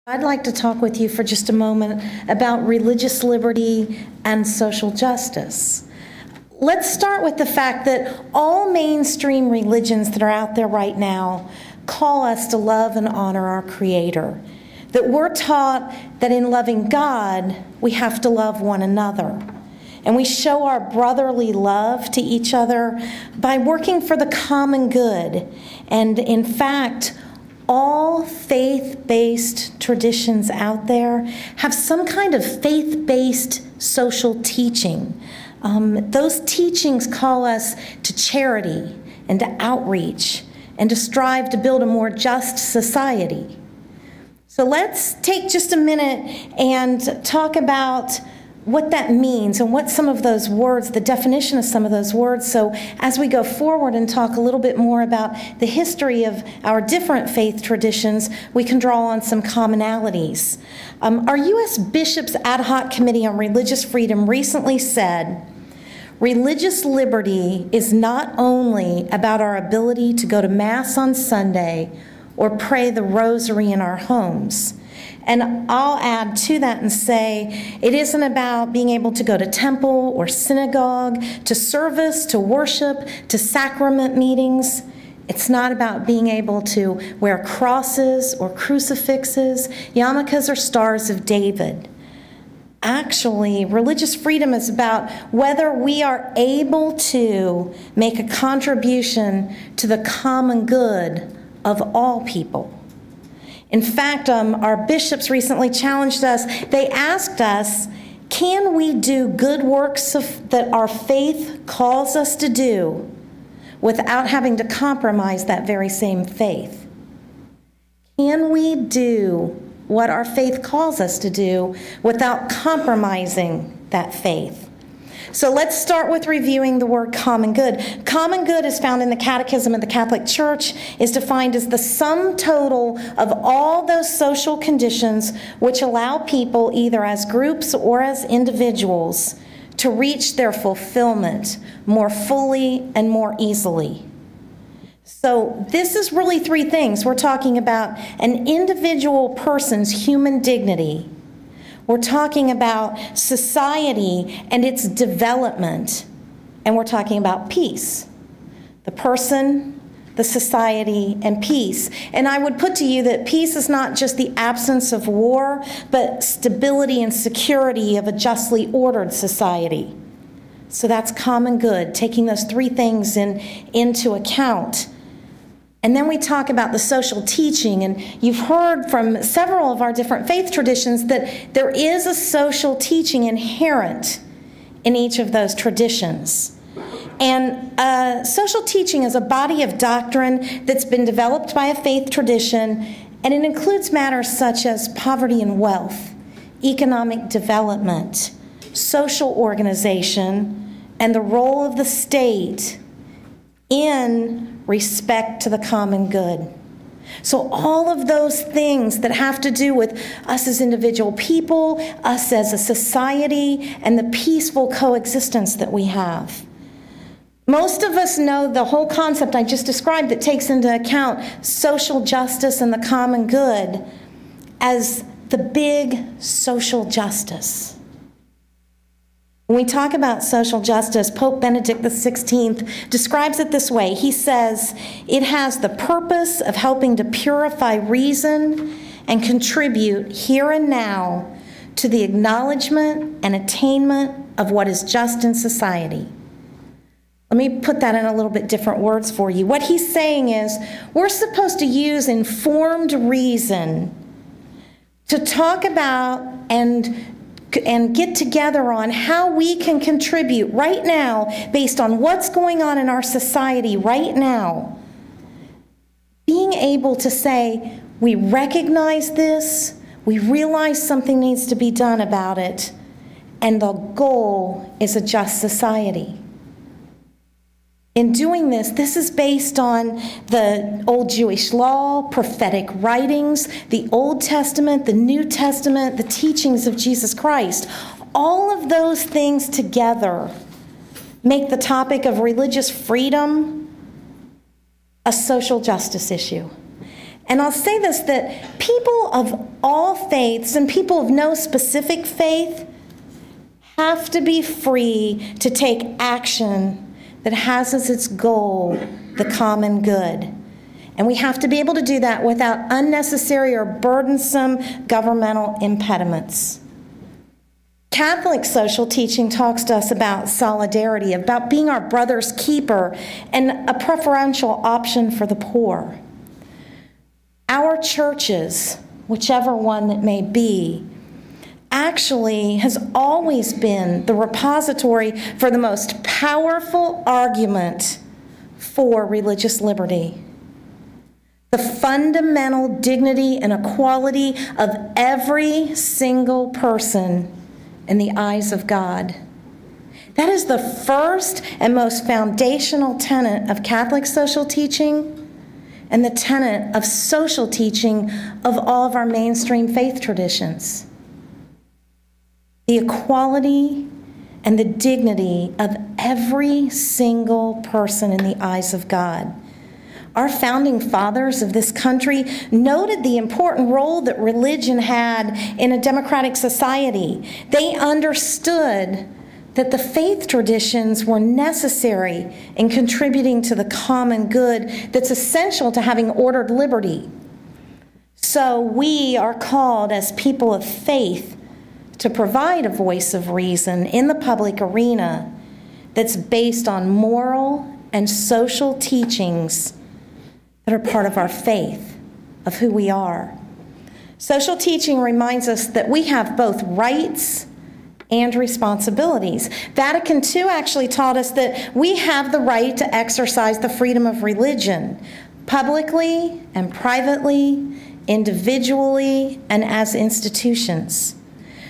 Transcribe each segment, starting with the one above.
I'd like to talk with you for just a moment about religious liberty and social justice. Let's start with the fact that all mainstream religions that are out there right now call us to love and honor our Creator. That we're taught that in loving God, we have to love one another. And we show our brotherly love to each other by working for the common good. And in fact, all faith-based traditions out there have some kind of faith-based social teaching. Those teachings call us to charity and to outreach and to strive to build a more just society. So let's take just a minute and talk about what that means and what some of those words, the definition of some of those words. So as we go forward and talk a little bit more about the history of our different faith traditions, we can draw on some commonalities. Our U.S. Bishops' Ad Hoc Committee on Religious Freedom recently said, religious liberty is not only about our ability to go to Mass on Sunday or pray the rosary in our homes. And I'll add to that and say it isn't about being able to go to temple or synagogue, to service, to worship, to sacrament meetings. It's not about being able to wear crosses or crucifixes, yarmulkes or stars of David. Actually, religious freedom is about whether we are able to make a contribution to the common good of all people. In fact, our bishops recently challenged us. They asked us, can we do good works that our faith calls us to do without having to compromise that very same faith? Can we do what our faith calls us to do without compromising that faith? So let's start with reviewing the word common good. Common good, is found in the Catechism of the Catholic Church, is defined as the sum total of all those social conditions which allow people, either as groups or as individuals, to reach their fulfillment more fully and more easily. So this is really three things. We're talking about an individual person's human dignity. We're talking about society and its development, and we're talking about peace. The person, the society, and peace. And I would put to you that peace is not just the absence of war, but stability and security of a justly ordered society. So that's common good, taking those three things into account. And then we talk about the social teaching, and you've heard from several of our different faith traditions that there is a social teaching inherent in each of those traditions. And social teaching is a body of doctrine that's been developed by a faith tradition, and it includes matters such as poverty and wealth, economic development, social organization, and the role of the state in respect to the common good. So all of those things that have to do with us as individual people, us as a society, and the peaceful coexistence that we have. Most of us know the whole concept I just described that takes into account social justice and the common good as the big social justice. When we talk about social justice, Pope Benedict XVI describes it this way. He says, it has the purpose of helping to purify reason and contribute here and now to the acknowledgement and attainment of what is just in society. Let me put that in a little bit different words for you. What he's saying is, we're supposed to use informed reason to talk about and get together on how we can contribute right now based on what's going on in our society right now. Being able to say, we recognize this, we realize something needs to be done about it, and the goal is a just society. In doing this, this is based on the old Jewish law, prophetic writings, the Old Testament, the New Testament, the teachings of Jesus Christ. All of those things together make the topic of religious freedom a social justice issue. And I'll say this, that people people of all faiths and people of no specific faith have to be free to take action that has as its goal the common good. And we have to be able to do that without unnecessary or burdensome governmental impediments. Catholic social teaching talks to us about solidarity, about being our brother's keeper, and a preferential option for the poor. Our churches, whichever one it may be, actually has always been the repository for the most powerful argument for religious liberty. The fundamental dignity and equality of every single person in the eyes of God. That is the first and most foundational tenet of Catholic social teaching and the tenet of social teaching of all of our mainstream faith traditions. The equality and the dignity of every single person in the eyes of God. Our founding fathers of this country noted the important role that religion had in a democratic society. They understood that the faith traditions were necessary in contributing to the common good that's essential to having ordered liberty. So we are called as people of faith to provide a voice of reason in the public arena that's based on moral and social teachings that are part of our faith, of who we are. Social teaching reminds us that we have both rights and responsibilities. Vatican II actually taught us that we have the right to exercise the freedom of religion, publicly and privately, individually, and as institutions.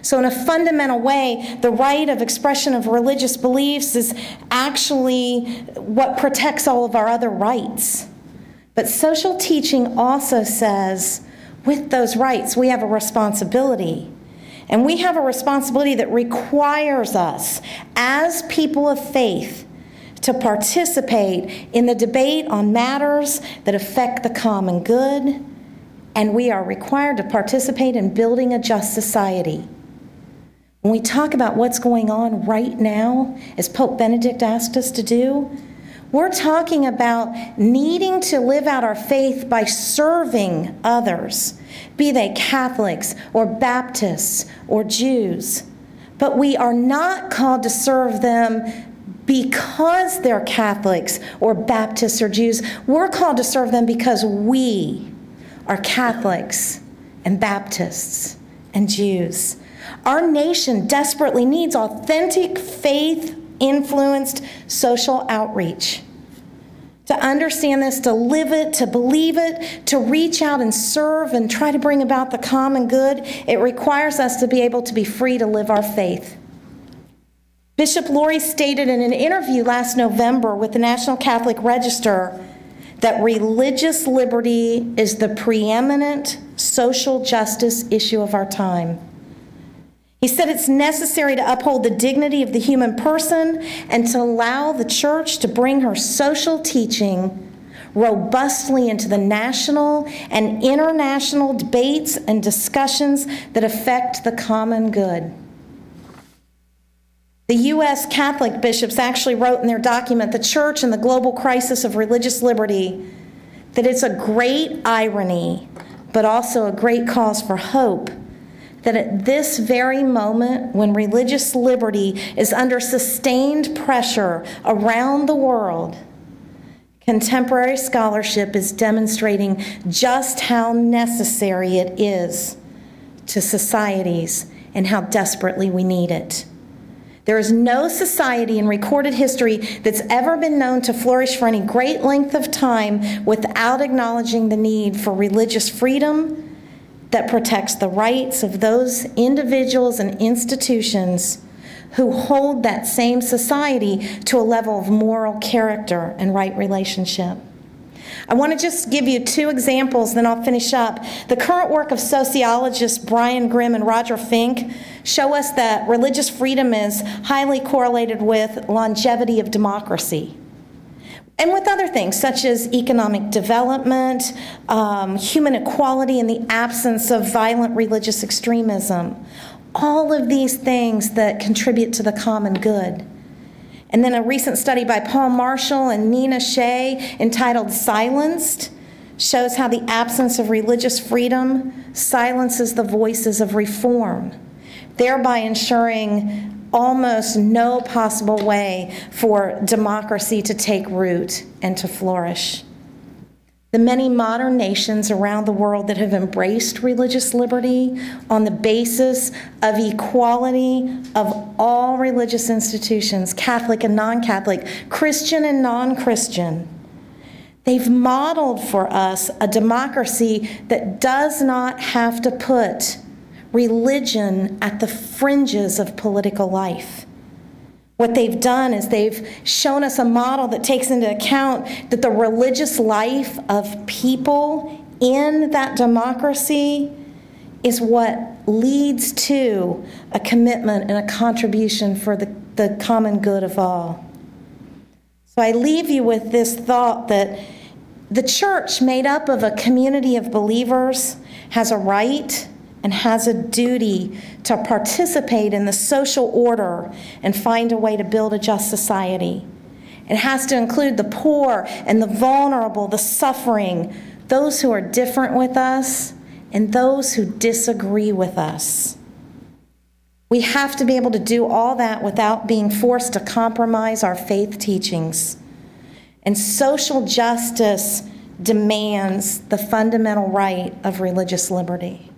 So in a fundamental way, the right of expression of religious beliefs is actually what protects all of our other rights. But social teaching also says, with those rights, we have a responsibility. And we have a responsibility that requires us, as people of faith, to participate in the debate on matters that affect the common good, and we are required to participate in building a just society. When we talk about what's going on right now, as Pope Benedict asked us to do, we're talking about needing to live out our faith by serving others, be they Catholics or Baptists or Jews. But we are not called to serve them because they're Catholics or Baptists or Jews. We're called to serve them because we are Catholics and Baptists and Jews. Our nation desperately needs authentic faith-influenced social outreach. To understand this, to live it, to believe it, to reach out and serve and try to bring about the common good, it requires us to be able to be free to live our faith. Bishop Laurie stated in an interview last November with the National Catholic Register that religious liberty is the preeminent social justice issue of our time. He said it's necessary to uphold the dignity of the human person and to allow the church to bring her social teaching robustly into the national and international debates and discussions that affect the common good. The U.S. Catholic bishops actually wrote in their document, The Church and the Global Crisis of Religious Liberty, that it's a great irony, but also a great cause for hope, that at this very moment, when religious liberty is under sustained pressure around the world, contemporary scholarship is demonstrating just how necessary it is to societies and how desperately we need it. There is no society in recorded history that's ever been known to flourish for any great length of time without acknowledging the need for religious freedom that protects the rights of those individuals and institutions who hold that same society to a level of moral character and right relationship. I want to just give you two examples, then I'll finish up. The current work of sociologists Brian Grimm and Roger Fink show us that religious freedom is highly correlated with longevity of democracy. And with other things such as economic development, human equality in the absence of violent religious extremism. All of these things that contribute to the common good. And then a recent study by Paul Marshall and Nina Shea entitled Silenced shows how the absence of religious freedom silences the voices of reform, thereby ensuring almost no possible way for democracy to take root and to flourish. The many modern nations around the world that have embraced religious liberty on the basis of equality of all religious institutions, Catholic and non-Catholic, Christian and non-Christian, they've modeled for us a democracy that does not have to put religion at the fringes of political life. What they've done is they've shown us a model that takes into account that the religious life of people in that democracy is what leads to a commitment and a contribution for the common good of all. So I leave you with this thought that the church, made up of a community of believers, has a right and has a duty to participate in the social order and find a way to build a just society. It has to include the poor and the vulnerable, the suffering, those who are different with us, and those who disagree with us. We have to be able to do all that without being forced to compromise our faith teachings. And social justice demands the fundamental right of religious liberty.